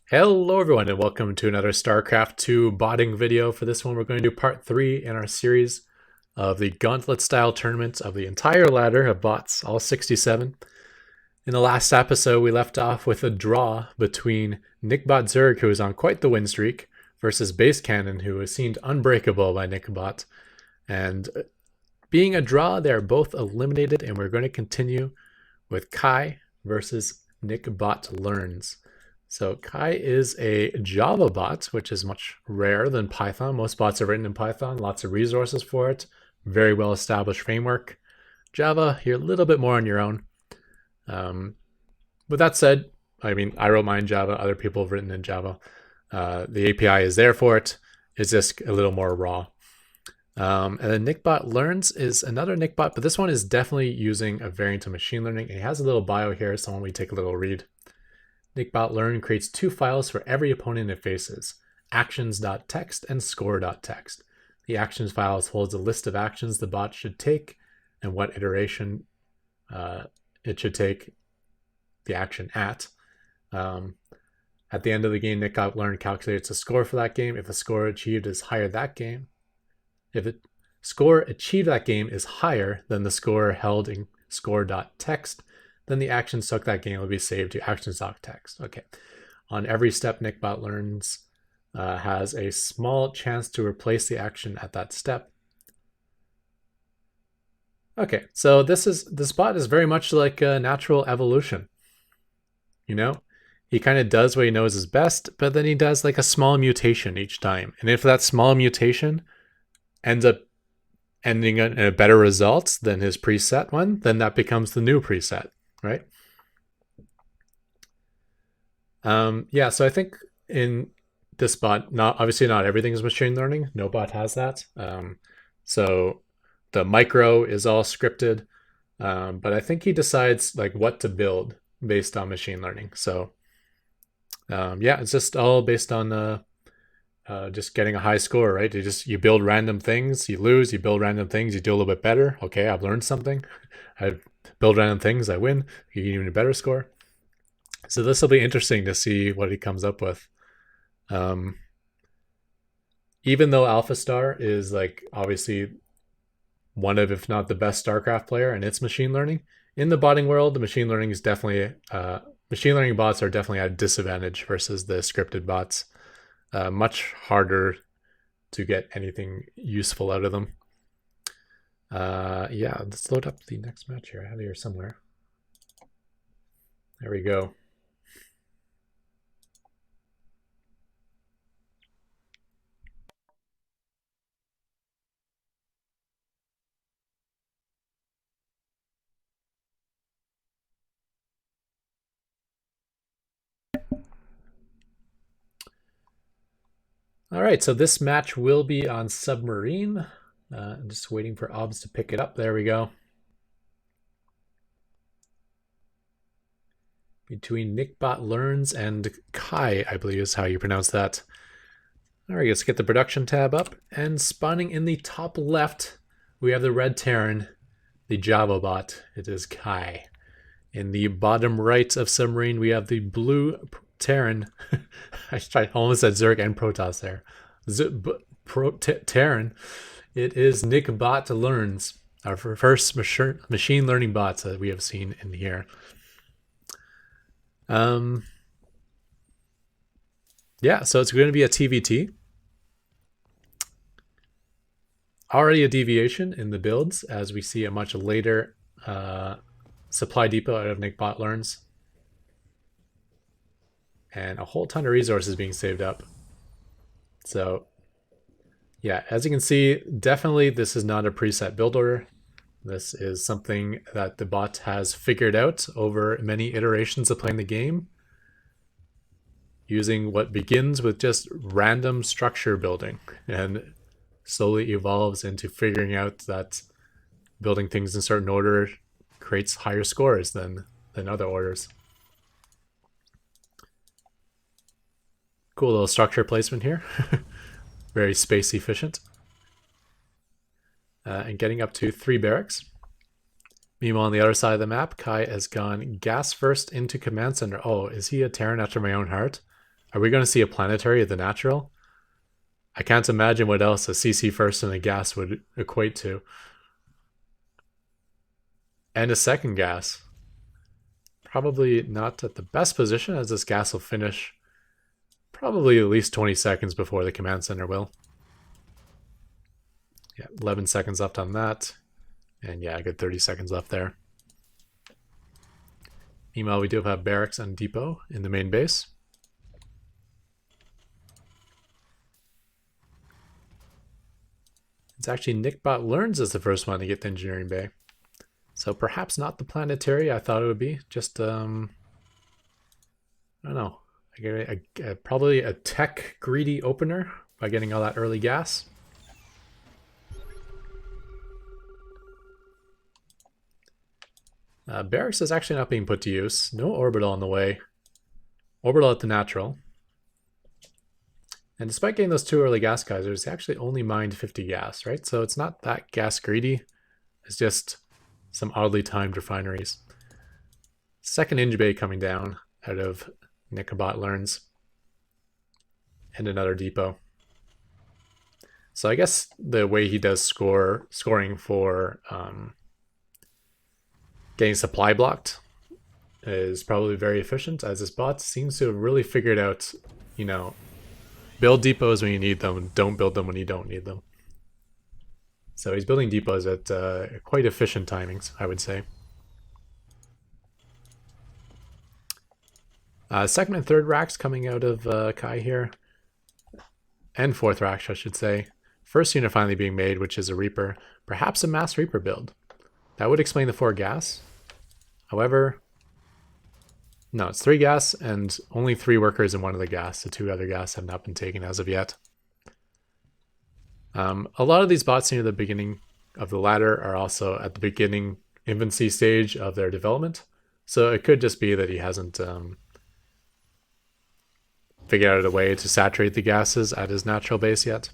Hello everyone and welcome to another Starcraft2 botting video. For this one we're going to do part 3 in our series of the Gauntlet style tournaments of the entire ladder of bots, all 67. In the last episode we left off with a draw between Nickbot Zerg, who was on quite the win streak, versus Base Cannon, who was seemed unbreakable by Nickbot. And being a draw, they're both eliminated, and we're going to continue with Kai versus Nickbot Learns. So Kai is a Java bot, which is much rarer than Python. Most bots are written in Python, lots of resources for it, very well established framework. Java, you're a little bit more on your own. With that said, I mean, I wrote mine in Java, other people have written in Java. The API is there for it. It's just a little more raw. And then Nickbot Learns is another Nickbot, but this one is definitely using a variant of machine learning. It has a little bio here, so why don't we take a little read. Nickbot Learn creates two files for every opponent it faces, actions.txt and score.txt. The actions file holds a list of actions the bot should take and what iteration it should take the action at. At the end of the game, Nickbot Learn calculates a score for that game. If the score achieved is higher that game, if the score achieved that game is higher than the score held in score.txt, then the actions took that game will be saved to actions.txt. Okay. On every step, Nickbot Learns has a small chance to replace the action at that step. Okay, so this bot is very much like a natural evolution. You know, he kind of does what he knows is best, but then he does like a small mutation each time. And if that small mutation ends up ending in a better result than his preset one, then that becomes the new preset. Right? Yeah, so I think in this bot, obviously not everything is machine learning. No bot has that. So the micro is all scripted, but I think he decides like what to build based on machine learning. So yeah, it's just all based on just getting a high score, right? You build random things, you lose, you build random things, you do a little bit better. Okay, I've learned something. I build random things, I win, you get even a better score. So this will be interesting to see what he comes up with. Even though Alpha Star is like obviously one of, if not the best StarCraft player, and it's machine learning, in the botting world, the machine learning is definitely machine learning bots are definitely at a disadvantage versus the scripted bots. Much harder to get anything useful out of them. Yeah, let's load up the next match here. I have it here somewhere. There we go. All right, so this match will be on Submarine. I'm just waiting for OBS to pick it up. There we go. Between Nickbot Learns and Kai, I believe is how you pronounce that. All right, let's get the production tab up. And spawning in the top left, we have the red Terran, the Java bot. It is Kai. In the bottom right of Submarine, we have the blue Terran. I almost said Zerg and Protoss there. Terran. It is Nickbot Learns, our first machine learning bots that we have seen in here. Yeah, so it's going to be a TVT. Already a deviation in the builds, as we see a much later supply depot out of Nickbot Learns. And a whole ton of resources being saved up. So yeah, as you can see, definitely this is not a preset build order. This is something that the bot has figured out over many iterations of playing the game, using what begins with just random structure building and slowly evolves into figuring out that building things in certain order creates higher scores than other orders. Cool little structure placement here. Very space efficient. And getting up to 3 barracks. Meanwhile, on the other side of the map, Kai has gone gas first into command center. Oh, is he a Terran after my own heart? Are we going to see a planetary at the natural? I can't imagine what else a CC first and a gas would equate to. And a second gas. Probably not at the best position, as this gas will finish probably at least 20 seconds before the command center will. Yeah, 11 seconds left on that. And yeah, a good 30 seconds left there. Meanwhile, we do have barracks and depot in the main base. It's actually Nickbot Learns is the first one to get the engineering bay. So perhaps not the planetary I thought it would be. Just, I don't know. Probably a tech greedy opener by getting all that early gas. Barracks is actually not being put to use. No orbital on the way. Orbital at the natural. And despite getting those 2 early gas geysers, he actually only mined 50 gas, right? So it's not that gas greedy. It's just some oddly timed refineries. Second Inge Bay coming down out of Nickbot Learns. And another depot. So I guess the way he does scoring for getting supply blocked is probably very efficient, as this bot seems to have really figured out, you know, build depots when you need them, don't build them when you don't need them. So he's building depots at quite efficient timings, I would say. Second and third racks coming out of Kai here. And fourth racks, I should say. First unit finally being made, which is a Reaper. Perhaps a Mass Reaper build. That would explain the 4 gas. However, no, it's 3 gas and only 3 workers in one of the gas. The 2 other gas have not been taken as of yet. A lot of these bots near the beginning of the ladder are also at the beginning infancy stage of their development. So it could just be that he hasn't figured out a way to saturate the gases at his natural base yet.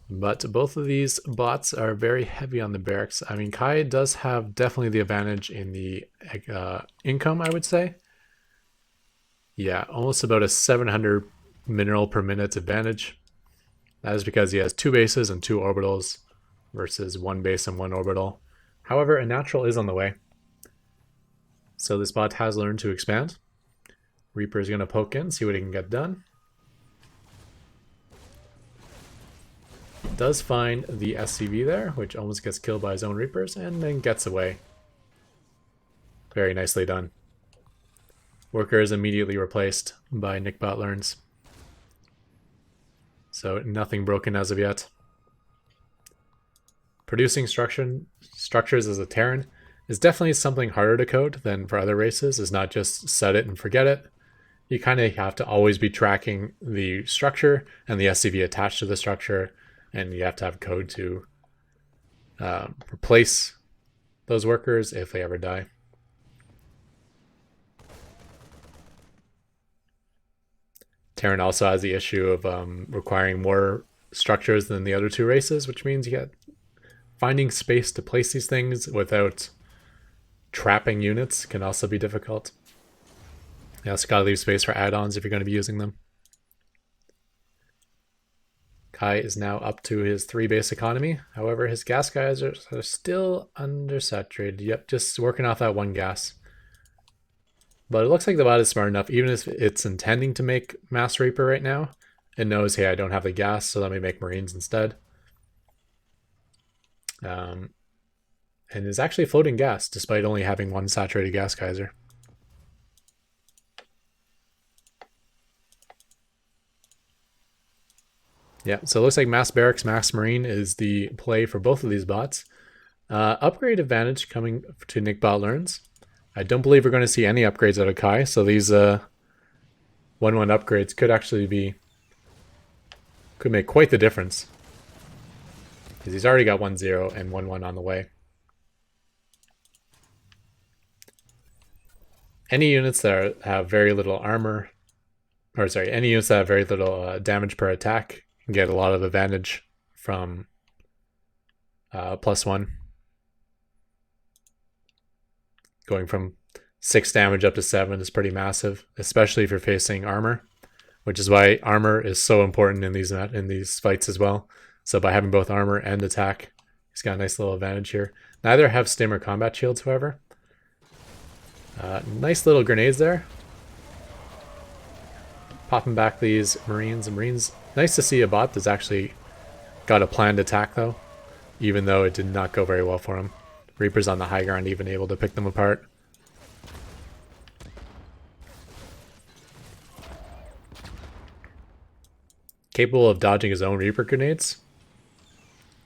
But both of these bots are very heavy on the barracks. I mean, Kai does have definitely the advantage in the income, I would say. Yeah, almost about a 700 mineral per minute advantage. That is because he has 2 bases and 2 orbitals versus 1 base and 1 orbital. However, a natural is on the way. So this bot has learned to expand. Reaper is going to poke in, see what he can get done. Does find the SCV there, which almost gets killed by his own Reapers, and then gets away. Very nicely done. Worker is immediately replaced by Nickbot Learns. So nothing broken as of yet. Producing structures as a Terran is definitely something harder to code than for other races. It's not just set it and forget it. You kind of have to always be tracking the structure and the SCV attached to the structure, and you have to have code to replace those workers if they ever die. Terran also has the issue of requiring more structures than the other 2 races, which means you get finding space to place these things without trapping units can also be difficult. You also gotta leave space for add-ons if you're going to be using them. Kai is now up to his 3 base economy. However, his gas geysers are still undersaturated. Yep, just working off that 1 gas. But it looks like the bot is smart enough, even if it's intending to make Mass Reaper right now. It knows, hey, I don't have the gas, so let me make Marines instead. And is actually floating gas, despite only having 1 saturated gas geyser. Yeah, so it looks like Mass Barracks, Mass Marine is the play for both of these bots. Upgrade advantage coming to Nickbot Learns. I don't believe we're going to see any upgrades out of Kai, so these 1-1 upgrades could make quite the difference. Because he's already got 1-0 and 1-1 on the way. Any units that have very little armor, or sorry, any units that have very little damage per attack can get a lot of advantage from +1. Going from 6 damage up to 7 is pretty massive, especially if you're facing armor, which is why armor is so important in these fights as well. So by having both armor and attack, he's got a nice little advantage here. Neither have stim or combat shields, however. Nice little grenades there. Popping back these Marines. Nice to see a bot that's actually got a planned attack though, even though it did not go very well for him. Reaper's on the high ground, even able to pick them apart. Capable of dodging his own Reaper grenades,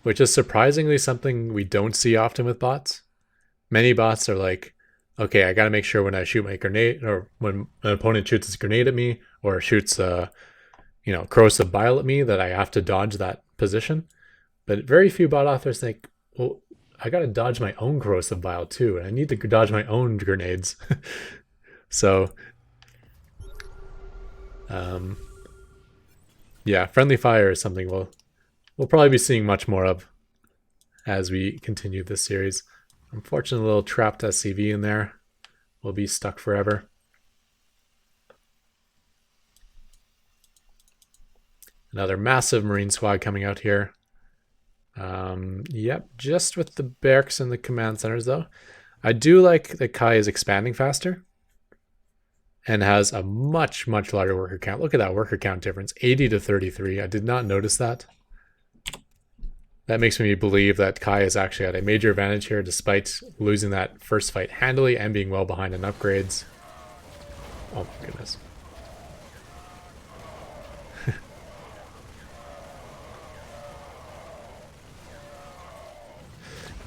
which is surprisingly something we don't see often with bots. Many bots are like, okay, I gotta make sure when I shoot my grenade, or when an opponent shoots his grenade at me, or shoots corrosive bile at me, that I have to dodge that position. But very few bot authors think, well, I gotta dodge my own corrosive bile too, and I need to dodge my own grenades. So, yeah, friendly fire is something we'll probably be seeing much more of as we continue this series. Unfortunately, a little trapped SCV in there. We'll be stuck forever. Another massive Marine squad coming out here. Yep, just with the barracks and the command centers though. I do like that Kai is expanding faster and has a much larger worker count. Look at that worker count difference, 80 to 33. I did not notice that. That makes me believe that Kai is actually at a major advantage here, despite losing that first fight handily and being well behind in upgrades. Oh my goodness.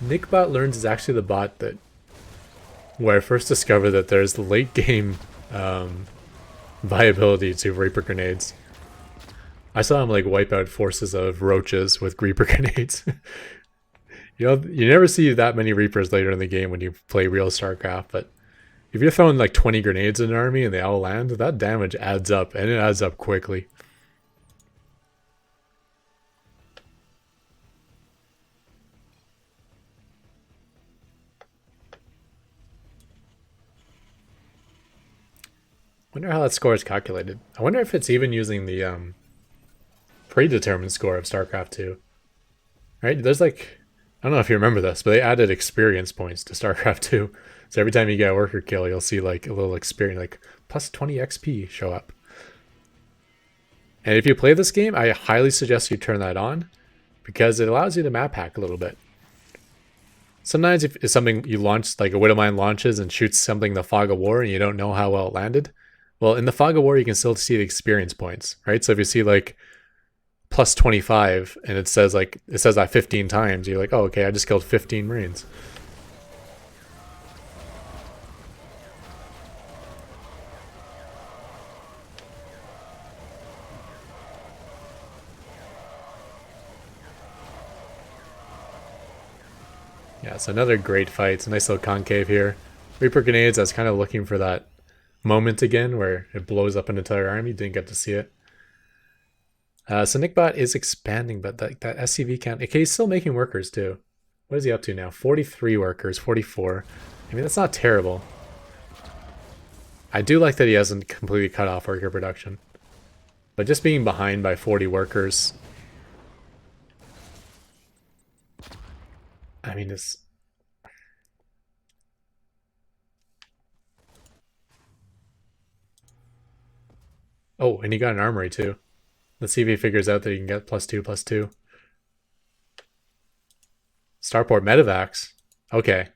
Nickbot Learns is actually the bot that where I first discovered that there's the late game viability to Reaper grenades. I saw him like wipe out forces of roaches with Reaper grenades. You never see that many Reapers later in the game when you play real Starcraft, but if you're throwing like 20 grenades in an army and they all land, that damage adds up, and it adds up quickly. Wonder how that score is calculated. I wonder if it's even using the predetermined score of StarCraft2. Right? There's like, I don't know if you remember this, but they added experience points to StarCraft2. So every time you get a worker kill, you'll see like a little experience, like plus 20 XP show up. And if you play this game, I highly suggest you turn that on because it allows you to map hack a little bit. Sometimes if it's something you launch, like a Widowmine launches and shoots something in the Fog of War and you don't know how well it landed, well, in the Fog of War, you can still see the experience points, right? So if you see like plus 25 and it says that 15 times, you're like, oh, okay, I just killed 15 Marines. Yeah, so another great fight. It's a nice little concave here. Reaper grenades, I was kind of looking for that moment again where it blows up an entire army. Didn't get to see it. So Nickbot is expanding, but that SCV count, okay, he's still making workers too. What is he up to now? 43 workers, 44. I mean, that's not terrible. I do like that he hasn't completely cut off worker production. But just being behind by 40 workers, I mean, it's... Oh, and he got an armory too. Let's see if he figures out that he can get +2/+2. Starport Medivacs. Okay.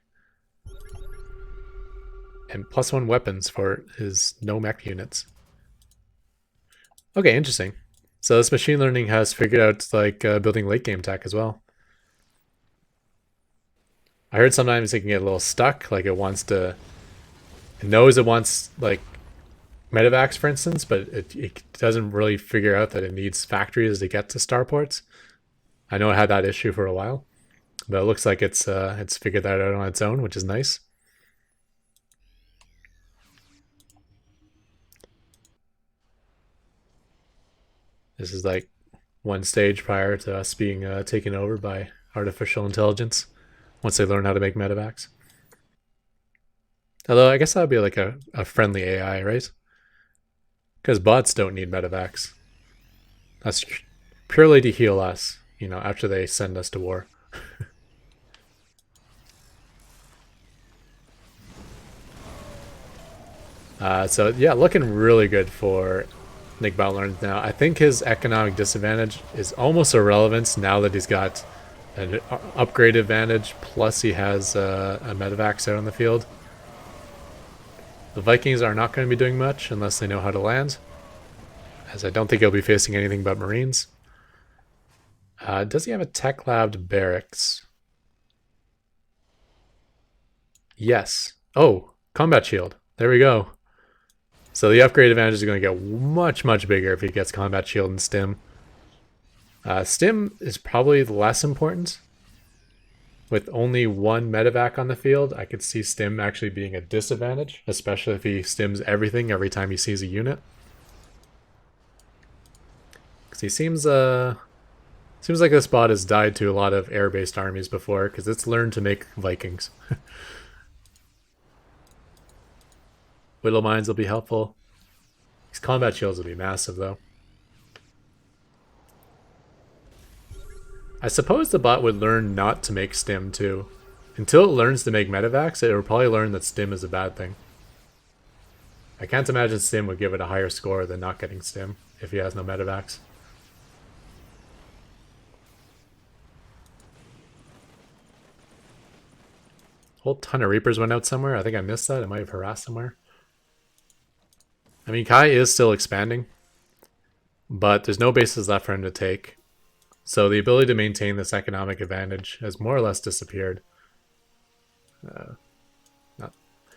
And +1 weapons for his no mech units. Okay, interesting. So this machine learning has figured out like building late game tech as well. I heard sometimes it can get a little stuck, like it knows it wants like Medivacs, for instance, but it doesn't really figure out that it needs factories to get to starports. I know it had that issue for a while, but it looks like it's figured that out on its own, which is nice. This is like one stage prior to us being taken over by artificial intelligence once they learn how to make Medivacs. Although I guess that would be like a friendly AI, right? Because bots don't need medevacs. That's purely to heal us, you know, after they send us to war. So yeah, looking really good for Nick Botlerns now. I think his economic disadvantage is almost irrelevant now that he's got an upgrade advantage, plus he has a medevacs out on the field. The Vikings are not going to be doing much unless they know how to land, as I don't think he'll be facing anything but Marines. Does he have a tech lab barracks? Yes. Oh, combat shield. There we go. So the upgrade advantage is going to get much, much bigger if he gets combat shield and stim. Stim is probably less important. With only one medevac on the field, I could see stim actually being a disadvantage, especially if he stims everything every time he sees a unit. Because he seems like this bot has died to a lot of air-based armies before, because it's learned to make Vikings. Whittle mines will be helpful. These combat shields will be massive, though. I suppose the bot would learn not to make stim, too. Until it learns to make medevacs, it will probably learn that stim is a bad thing. I can't imagine stim would give it a higher score than not getting stim if he has no medevacs. Whole ton of Reapers went out somewhere. I think I missed that. I might have harassed somewhere. I mean, Kai is still expanding, but there's no bases left for him to take. So the ability to maintain this economic advantage has more or less disappeared. At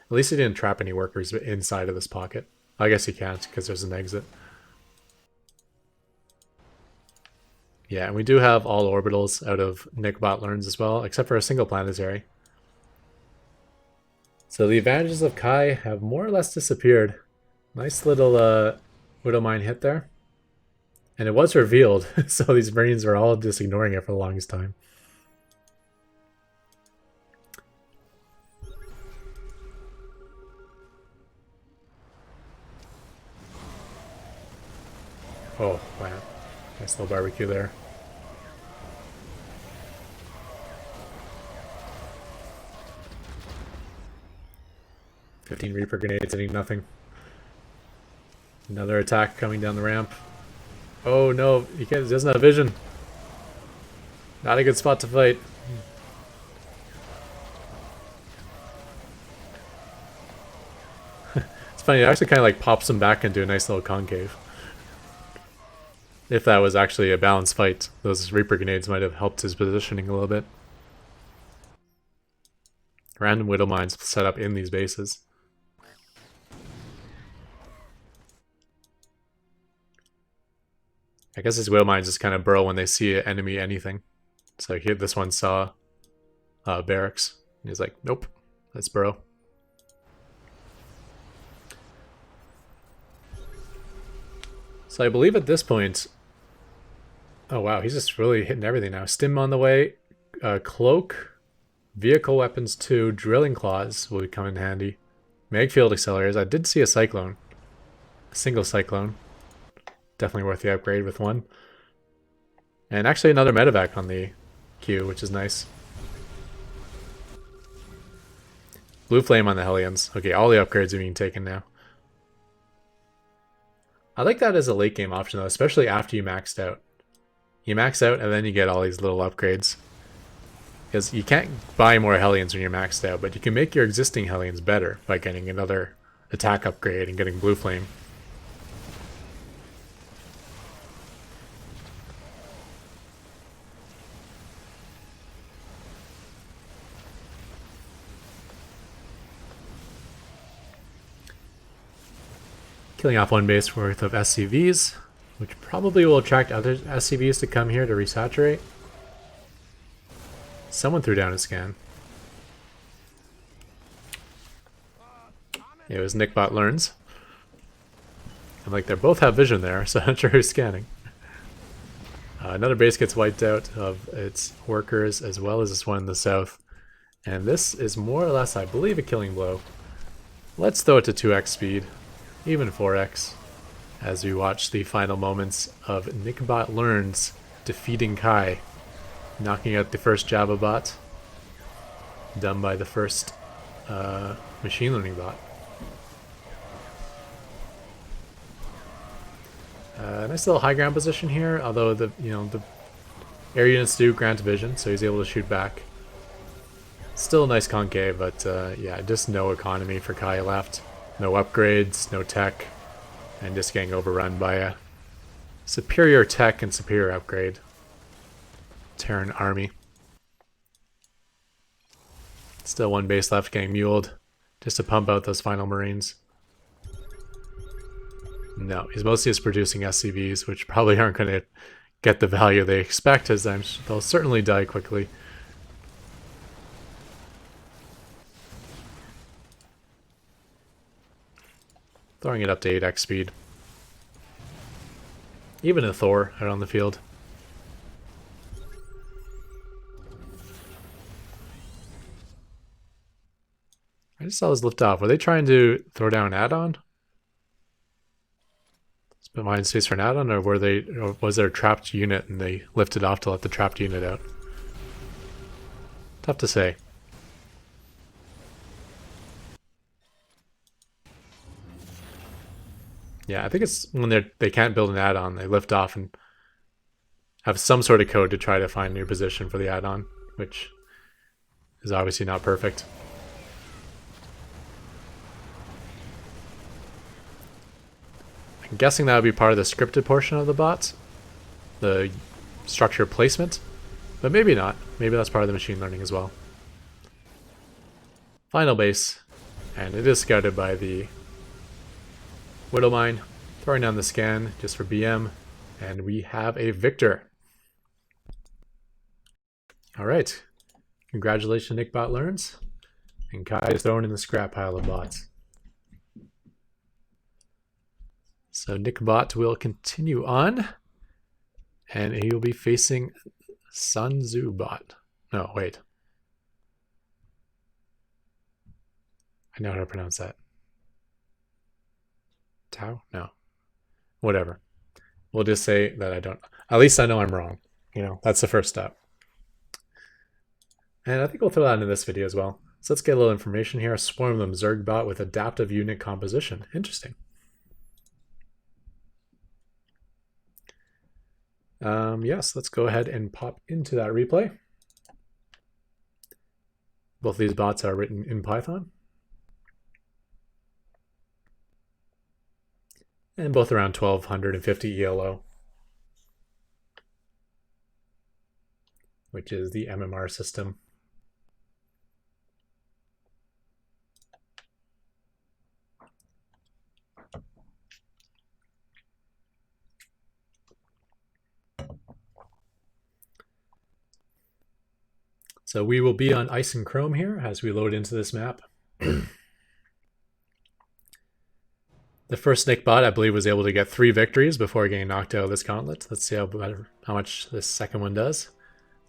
least he didn't trap any workers inside of this pocket. I guess he can't because there's an exit. Yeah, and we do have all orbitals out of Nick Botlerns as well, except for a single planetary. So the advantages of Kai have more or less disappeared. Nice little Widow Mine hit there. And it was revealed, so these Marines were all just ignoring it for the longest time. Oh, wow. Nice little barbecue there. Reaper grenades hitting nothing. Another attack coming down the ramp. Oh no, he doesn't have vision. Not a good spot to fight. It's funny, it actually kind of like pops him back into a nice little concave. If that was actually a balanced fight, those Reaper grenades might have helped his positioning a little bit. Random Widow mines set up in these bases. I guess his Widow mines just kind of burrow when they see an enemy anything. So this one saw barracks. He's like, nope, let's burrow. So I believe at this point... Oh wow, he's just really hitting everything now. Stim on the way, Cloak, Vehicle Weapons 2, Drilling Claws will come in handy. Magfield Accelerators, I did see a Cyclone. A single Cyclone. Definitely worth the upgrade with one. And actually another medevac on the queue, which is nice. Blue Flame on the Hellions. Okay, all the upgrades are being taken now. I like that as a late game option though, especially after you maxed out. You max out and then you get all these little upgrades. Because you can't buy more Hellions when you're maxed out, but you can make your existing Hellions better by getting another attack upgrade and getting Blue Flame. Killing off one base worth of SCVs, which probably will attract other SCVs to come here to resaturate. Someone threw down a scan. It was Nickbot Learns. I'm like, they both have vision there, so I'm not sure who's scanning. Another base gets wiped out of its workers, as well as this one in the south. And this is more or less, I believe, a killing blow. Let's throw it to 2x speed, even 4x, as we watch the final moments of Nickbot Learns defeating Kai, knocking out the first Java bot, done by the first machine learning bot. Nice little high ground position here, although the air units do grant vision, so he's able to shoot back. Still a nice concave, but yeah, just no economy for Kai left. No upgrades, no tech, and just getting overrun by a superior tech and superior upgrade Terran army. Still one base left getting muled, just to pump out those final Marines. No, he's mostly just producing SCVs, which probably aren't going to get the value they expect, as they'll certainly die quickly. Throwing it up to 8x speed. Even a Thor out on the field. I just saw this lift off. Were they trying to throw down an add-on? Spent mine space for an add-on, or was there a trapped unit and they lifted off to let the trapped unit out? Tough to say. Yeah, I think it's when they can't build an add-on, they lift off and have some sort of code to try to find a new position for the add-on, which is obviously not perfect. I'm guessing that would be part of the scripted portion of the bot, the structure placement, but maybe not. Maybe that's part of the machine learning as well. Final base, and it is scouted by the Widowmine, throwing down the scan just for BM, and we have a victor. Alright, congratulations Nickbot Learns, and Kai is thrown in the scrap pile of bots. So Nickbot will continue on, and he will be facing Sun Tzu Bot. No, wait. I know how to pronounce that. Tau? No. Whatever. We'll just say that I don't. At least I know I'm wrong. That's the first step. And I think we'll throw that into this video as well. So let's get a little information here. Swarm them Zerg bot with adaptive unit composition. Interesting. Yes, let's go ahead and pop into that replay. Both of these bots are written in Python. And both around 1250 ELO, which is the MMR system. So we will be on ice and chrome here as we load into this map. The first Nickbot, I believe, was able to get 3 victories before getting knocked out of this gauntlet. Let's see how much this second one does.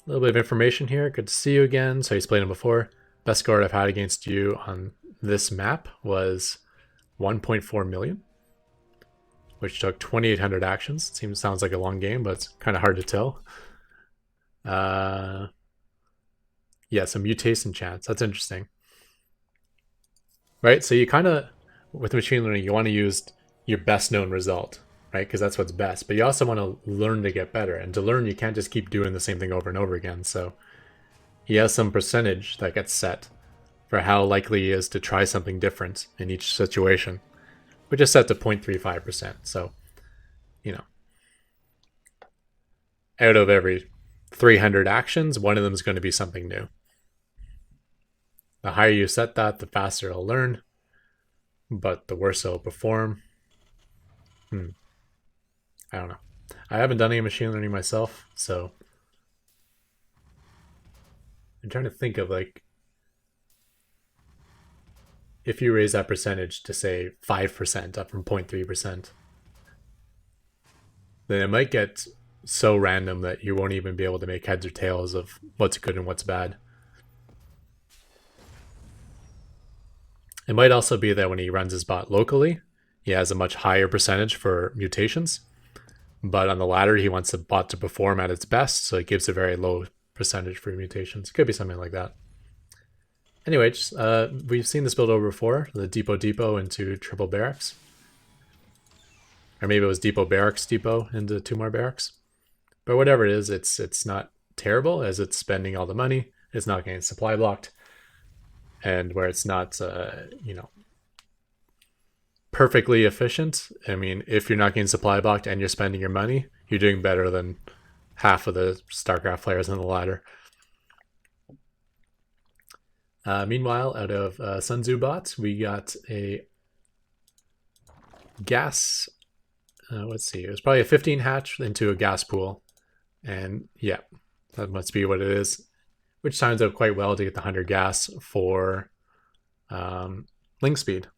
A little bit of information here. Good to see you again. So he's played him before. Best score I've had against you on this map was 1.4 million, which took 2,800 actions. Sounds like a long game, but it's kind of hard to tell. Yeah, some mutation chance. That's interesting. Right, so you kind of, with machine learning, you want to use your best known result, right? Because that's what's best. But you also want to learn to get better. And to learn, you can't just keep doing the same thing over and over again. So he has some percentage that gets set for how likely he is to try something different in each situation, which is set to 0.35%. So, out of every 300 actions, one of them is going to be something new. The higher you set that, the faster it'll learn, but the worse it'll perform. I don't know. I haven't done any machine learning myself, so I'm trying to think of, like, if you raise that percentage to, say, 5% up from 0.3%, then it might get so random that you won't even be able to make heads or tails of what's good and what's bad. It might also be that when he runs his bot locally, he has a much higher percentage for mutations. But on the ladder, he wants the bot to perform at its best, so it gives a very low percentage for mutations. Could be something like that. Anyway, we've seen this build over before, the depot into triple barracks. Or maybe it was depot barracks depot into 2 more barracks. But whatever it is, it's not terrible, as it's spending all the money. It's not getting supply blocked. And where it's not, perfectly efficient. I mean, if you're not getting supply blocked and you're spending your money, you're doing better than half of the StarCraft players on the ladder. Meanwhile, out of Sun Tzu bots, we got a gas. Let's see, it was probably a 15 hatch into a gas pool. And yeah, that must be what it is. Which times out quite well to get the 100 gas for link speed.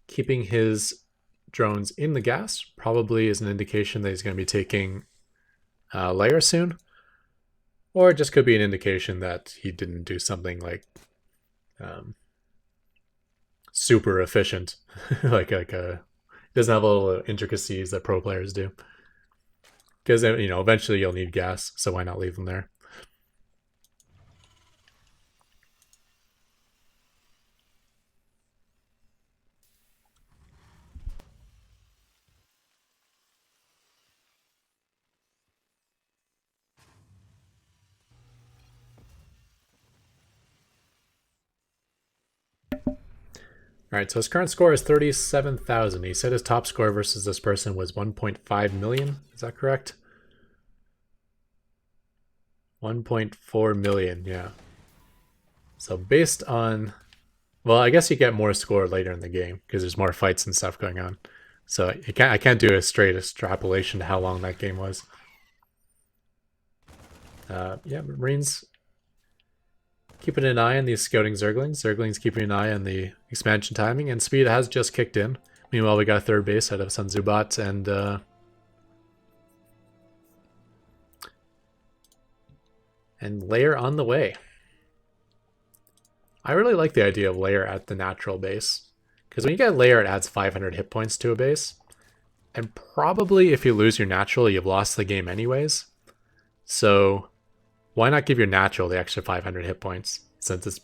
Keeping his drones in the gas probably is an indication that he's going to be taking layer soon. Or it just could be an indication that he didn't do something like super efficient. like a doesn't have all the intricacies that pro players do. Because, eventually you'll need gas, so why not leave them there? All right, so his current score is 37,000. He said his top score versus this person was 1.5 million. Is that correct? 1.4 million, yeah. So based on, well, I guess you get more score later in the game because there's more fights and stuff going on. So I can't do a straight extrapolation to how long that game was. Yeah, Marines keeping an eye on these scouting Zerglings. Zerglings keeping an eye on the expansion timing, and speed has just kicked in. Meanwhile, we got a third base out of Sun Tzu bot, and layer on the way. I really like the idea of layer at the natural base, because when you get layer, it adds 500 hit points to a base, and probably if you lose your natural, you've lost the game anyways. So why not give your natural the extra 500 hit points, since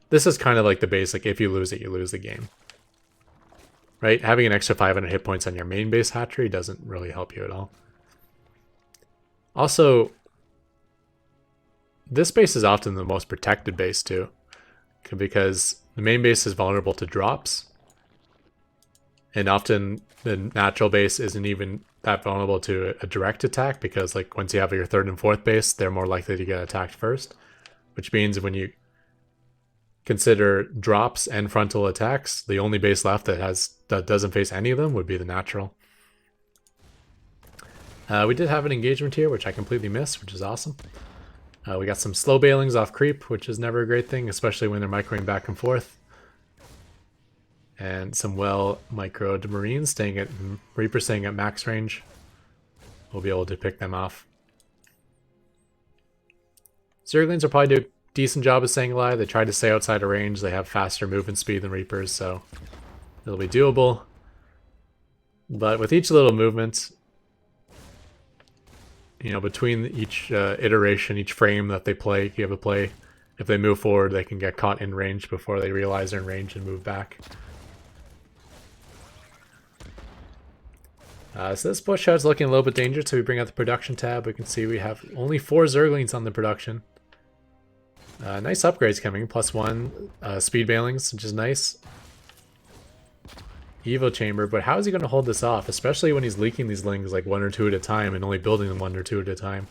this is kind of like the basic, if you lose it, you lose the game. Right? Having an extra 500 hit points on your main base hatchery doesn't really help you at all. Also, this base is often the most protected base too, because the main base is vulnerable to drops, and often the natural base isn't even that vulnerable to a direct attack, because like once you have your third and fourth base, they're more likely to get attacked first, which means when you consider drops and frontal attacks, the only base left that doesn't face any of them would be the natural. We did have an engagement here, which I completely missed, which is awesome. We got some slow bailings off creep, which is never a great thing, especially when they're microing back and forth. And some well-microed Marines Reaper staying at max range. We'll be able to pick them off. Zerglings will probably do a decent job of staying alive. They try to stay outside of range. They have faster movement speed than Reapers, so it'll be doable. But with each little movement, between each iteration, each frame that they play, you have to play. If they move forward, they can get caught in range before they realize they're in range and move back. So this push out is looking a little bit dangerous, so we bring out the production tab. We can see we have only 4 Zerglings on the production. Nice upgrades coming, +1 speed bailings, which is nice. Evo chamber, but how is he going to hold this off, especially when he's leaking these lings like 1 or 2 at a time and only building them 1 or 2 at a time?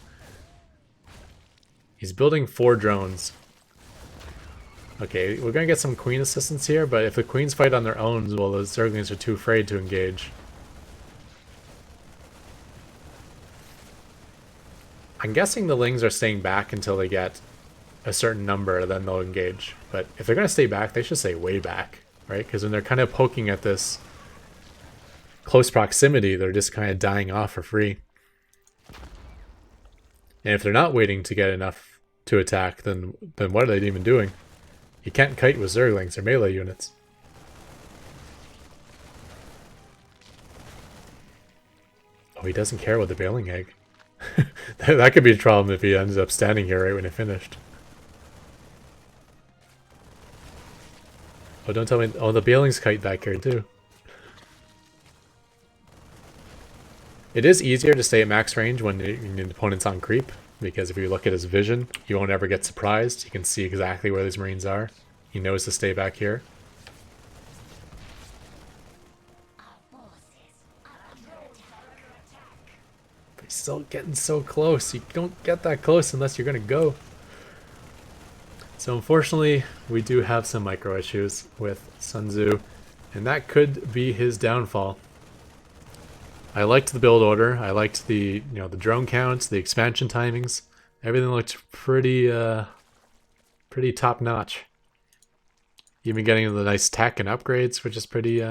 He's building 4 drones. Okay, we're going to get some queen assistance here, but if the queens fight on their own, well, the Zerglings are too afraid to engage. I'm guessing the lings are staying back until they get a certain number, then they'll engage. But if they're going to stay back, they should stay way back, right? Because when they're kind of poking at this close proximity, they're just kind of dying off for free. And if they're not waiting to get enough to attack, then what are they even doing? You can't kite with Zerglings or melee units. Oh, he doesn't care about the Baling Egg. That could be a problem if he ends up standing here right when it finished. Oh, don't tell me. Oh, the Baling's kite back here too. It is easier to stay at max range when the opponent's on creep, because if you look at his vision, you won't ever get surprised. You can see exactly where these Marines are. He knows to stay back here. But he's still getting so close. You don't get that close unless you're going to go. So unfortunately, we do have some micro issues with Sun Tzu, and that could be his downfall. I liked the build order. I liked the the drone counts, the expansion timings. Everything looked pretty pretty top notch. Even getting the nice tech and upgrades, which is pretty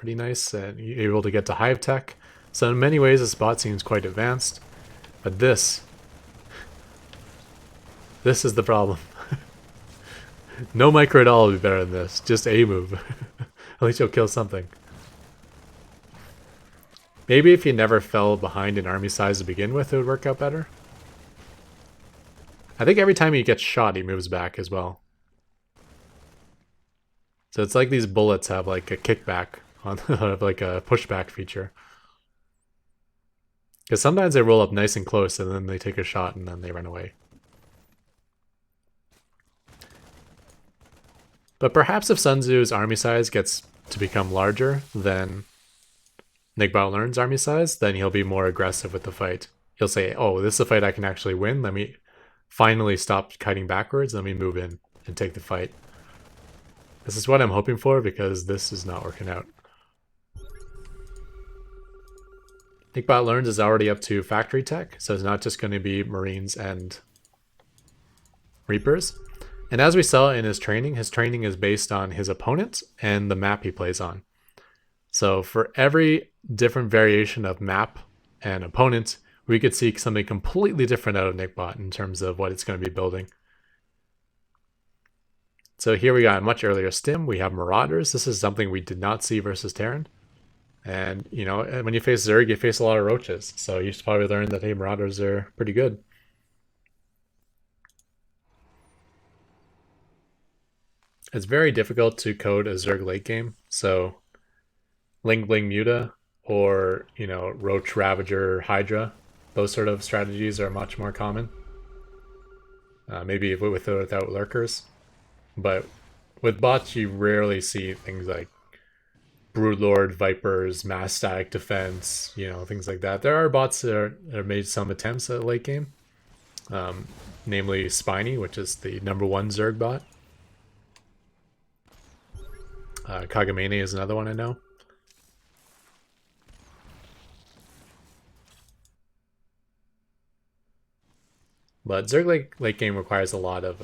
nice. You're able to get to hive tech. So in many ways, this bot seems quite advanced. But this is the problem. No micro at all would be better than this. Just a move. At least you'll kill something. Maybe if you never fell behind in army size to begin with, it would work out better. I think every time he gets shot, he moves back as well. So it's like these bullets have like a kickback on like a pushback feature. Because sometimes they roll up nice and close and then they take a shot and then they run away. But perhaps if Sun Tzu's army size gets to become larger than Nigbot Learn's army size, then he'll be more aggressive with the fight. He'll say, oh, this is a fight I can actually win. Let me finally stop kiting backwards. Let me move in and take the fight. This is what I'm hoping for, because this is not working out. Nigbot Learns is already up to factory tech, so it's not just going to be Marines and Reapers. And as we saw in his training is based on his opponent and the map he plays on. So for every different variation of map and opponent, we could see something completely different out of Nigbot in terms of what it's going to be building. So here we got a much earlier stim. We have Marauders. This is something we did not see versus Terran. And, you know, when you face Zerg, you face a lot of roaches. So you should probably learn that, hey, Marauders are pretty good. It's very difficult to code a Zerg late game. So Ling Bling Muta or, you know, Roach Ravager Hydra, those sort of strategies are much more common. Maybe with or without lurkers. But with bots, you rarely see things like Broodlord, Vipers, Mass Static Defense, you know, things like that. There are bots that have made some attempts at late game. Namely Spiny, which is the #1 Zerg bot. Kagamane is another one I know. But Zerg late game requires a lot of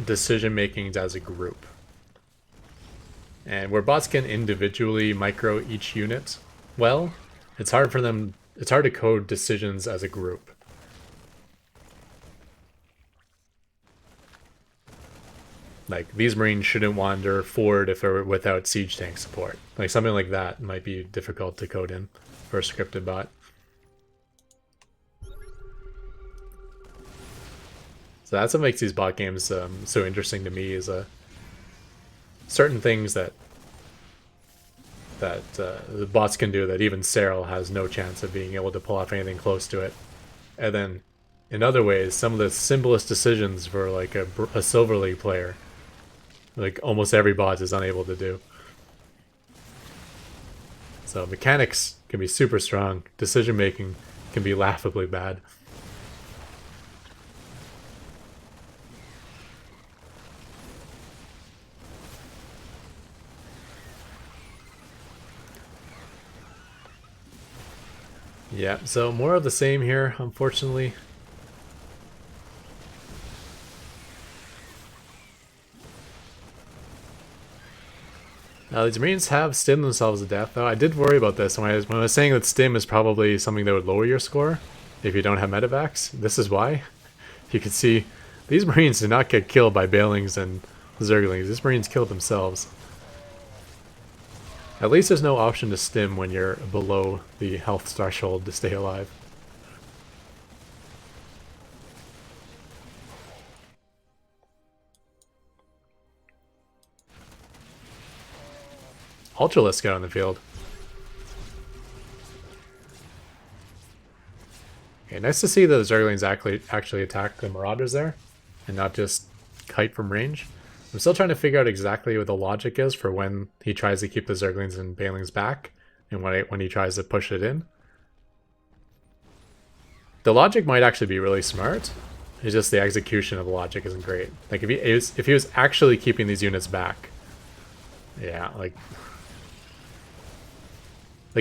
decision makings as a group. And where bots can individually micro each unit, well, it's hard to code decisions as a group. Like, these Marines shouldn't wander forward if they're without siege tank support. Like, something like that might be difficult to code in for a scripted bot. So that's what makes these bot games so interesting to me, is certain things that the bots can do that even Cyril has no chance of being able to pull off anything close to it. And then, in other ways, some of the simplest decisions for like a Silver League player, like almost every bot is unable to do. So mechanics can be super strong. Decision making can be laughably bad. Yeah, so more of the same here, unfortunately. These Marines have stimmed themselves to death, though. I did worry about this when I was saying that stim is probably something that would lower your score if you don't have medevacs. This is why. You can see these Marines did not get killed by Balings and Zerglings. These Marines killed themselves. At least there's no option to stim when you're below the health threshold to stay alive. Ultralisk get on the field. Okay, nice to see the Zerglings actually attack the Marauders there, and not just kite from range. I'm still trying to figure out exactly what the logic is for when he tries to keep the Zerglings and Balings back, and when he tries to push it in. The logic might actually be really smart. It's just the execution of the logic isn't great. Like if he was actually keeping these units back, yeah, like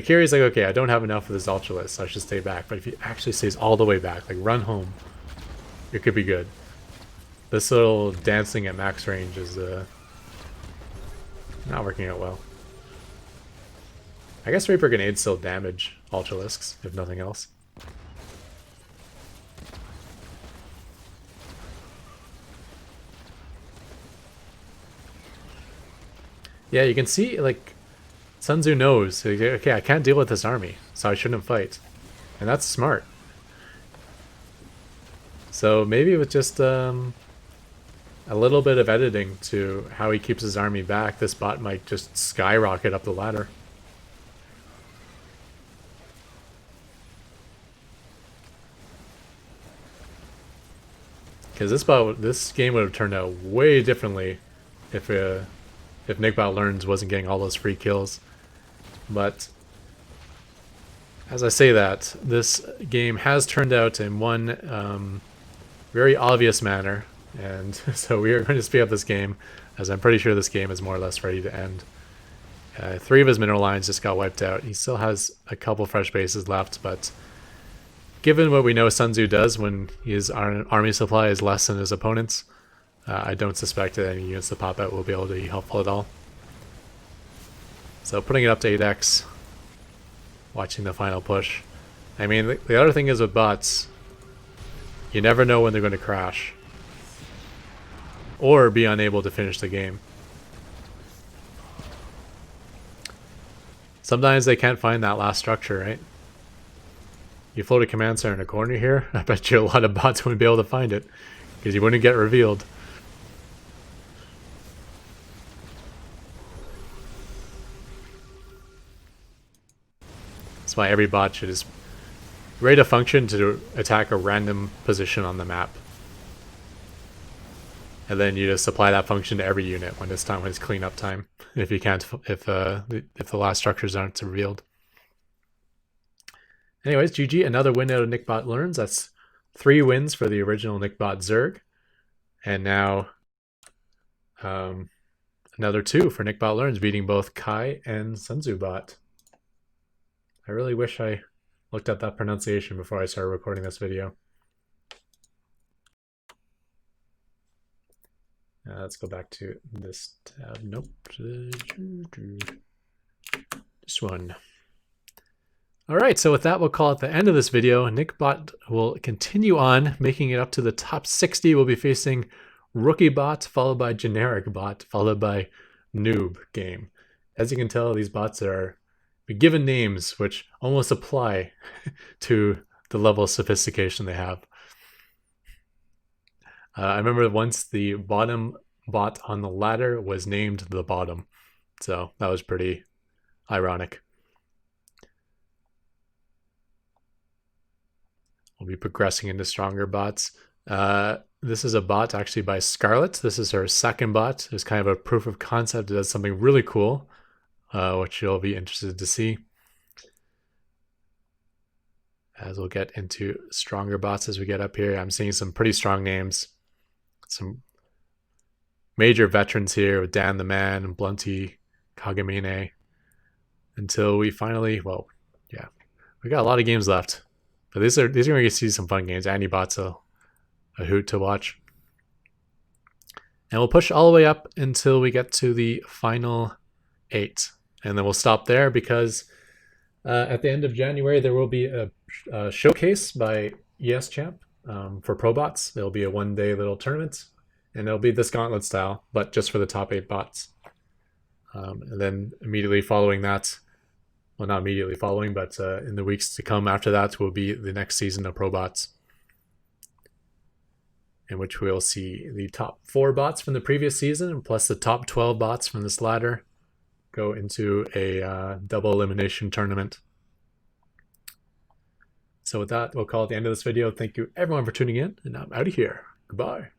here he's like, okay, I don't have enough of this Ultralisk, so I should stay back. But if he actually stays all the way back, like run home, it could be good. This little dancing at max range is not working out well. I guess Reaper Grenades still damage Ultralisks, if nothing else. Yeah, you can see, like, Sun Tzu knows, okay, I can't deal with this army, so I shouldn't fight. And that's smart. So maybe with just a little bit of editing to how he keeps his army back, this bot might just skyrocket up the ladder. Because this game would have turned out way differently if Nickbot Learns wasn't getting all those free kills. But as I say that, this game has turned out in one very obvious manner, and so we are going to speed up this game, as I'm pretty sure this game is more or less ready to end. 3 of his mineral lines just got wiped out. He still has a couple fresh bases left, but given what we know Sun Tzu does when his army supply is less than his opponent's, I don't suspect that any units that pop out will be able to be helpful at all. So putting it up to 8x, watching the final push. I mean, the other thing is with bots, you never know when they're going to crash. Or be unable to finish the game. Sometimes they can't find that last structure, right? You float a command center in a corner here, I bet you a lot of bots wouldn't be able to find it, because you wouldn't get revealed. That's why every bot should just rate a function to attack a random position on the map. And then you just apply that function to every unit when it's cleanup time. If you can't, if the last structures aren't revealed. Anyways, GG, another win out of Nickbot Learns. That's 3 wins for the original Nickbot Zerg, and now another 2 for Nickbot Learns, beating both Kai and Sun Tzu Bot. I really wish I looked at that pronunciation before I started recording this video. Let's go back to this tab. Nope. This one. All right, so with that, we'll call it the end of this video. Nickbot will continue on, making it up to the top 60. We'll be facing Rookie Bot, followed by Generic Bot, followed by Noob Game. As you can tell, these bots are given names which almost apply to the level of sophistication they have. I remember once the bottom bot on the ladder was named the bottom, so that was pretty ironic. We'll be progressing into stronger bots. This is a bot actually by Scarlet. This is her second bot. It's kind of a proof of concept. It does something really cool, which you'll be interested to see. As we'll get into stronger bots as we get up here. I'm seeing some pretty strong names. Some major veterans here with Dan the Man and Blunty Kagamine. Until we finally, well, yeah, we got a lot of games left. But these are going to see some fun games. Antibot's a hoot to watch. And we'll push all the way up until we get to the final 8. And then we'll stop there because at the end of January, there will be a showcase by ES Champ. for pro bots. There'll be a 1-day little tournament, and it'll be this Gauntlet style, but just for the top 8 bots. And then immediately following that, well, not immediately following, but in the weeks to come after that will be the next season of pro bots, in which we'll see the top 4 bots from the previous season plus the top 12 bots from this ladder go into a double elimination tournament. So with that, we'll call it the end of this video. Thank you everyone for tuning in, and I'm out of here. Goodbye.